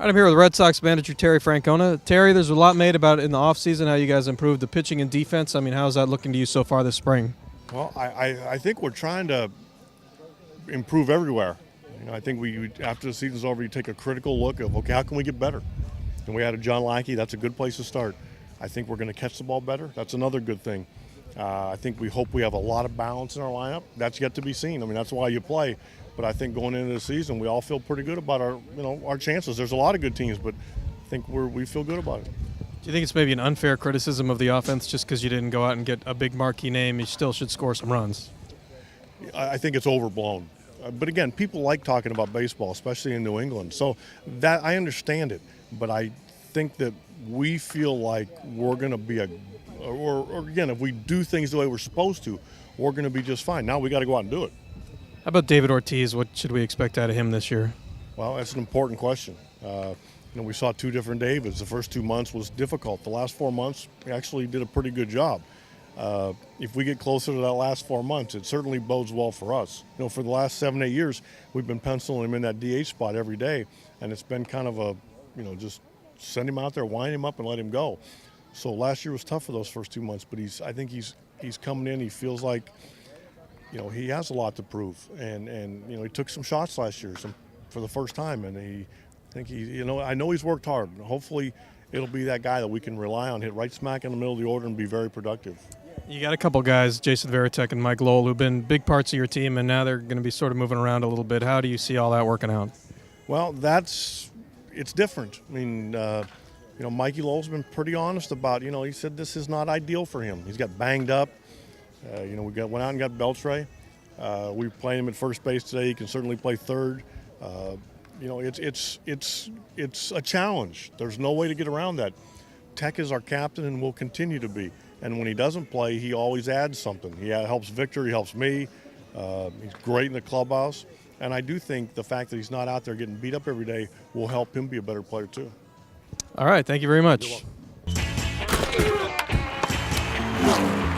All right, I'm here with Red Sox manager Terry Francona. Terry, there's a lot made about it in the offseason, how you guys improved the pitching and defense. I mean, how's that looking to you so far this spring? Well, I think we're trying to improve everywhere. I think we after the season's over, you take a critical look of, okay, how can we get better? And we had a John Lackey. That's a good place to start. I think we're going to catch the ball better. That's another good thing. I think we hope we have a lot of balance in our lineup. That's yet to be seen. I mean, that's why you play. But I think going into the season, we all feel pretty good about our chances. There's a lot of good teams, but I think we feel good about it. Do you think it's maybe an unfair criticism of the offense just because you didn't go out and get a big marquee name? You still should score some runs. I think it's overblown. But again, people like talking about baseball, especially in New England. So that I understand it, but I think that we feel like we're going to be or again, if we do things the way we're supposed to, we're going to be just fine. Now we got to go out and do it. How about David Ortiz? What should we expect out of him this year? Well, that's an important question. We saw two different Davids. The first 2 months was difficult. The last 4 months, we actually did a pretty good job. If we get closer to that last 4 months, it certainly bodes well for us. For the last 7, 8 years, we've been penciling him in that DH spot every day, and it's been kind of just send him out there, wind him up, and let him go. So last year was tough for those first 2 months, but I think he's coming in. He feels like, he has a lot to prove, and he took some shots last year, for the first time, and I know he's worked hard. Hopefully, it'll be that guy that we can rely on, hit right smack in the middle of the order, and be very productive. You got a couple guys, Jason Varitek and Mike Lowell, who've been big parts of your team, and now they're going to be sort of moving around a little bit. How do you see all that working out? Well, it's different. I mean, Mikey Lowell's been pretty honest about, he said this is not ideal for him. He's got banged up. We went out and got Beltray. We played him at first base today. He can certainly play third. It's a challenge. There's no way to get around that. Tech is our captain and will continue to be. And when he doesn't play, he always adds something. He helps Victor. He helps me. He's great in the clubhouse. And I do think the fact that he's not out there getting beat up every day will help him be a better player too. All right. Thank you very much. You're welcome.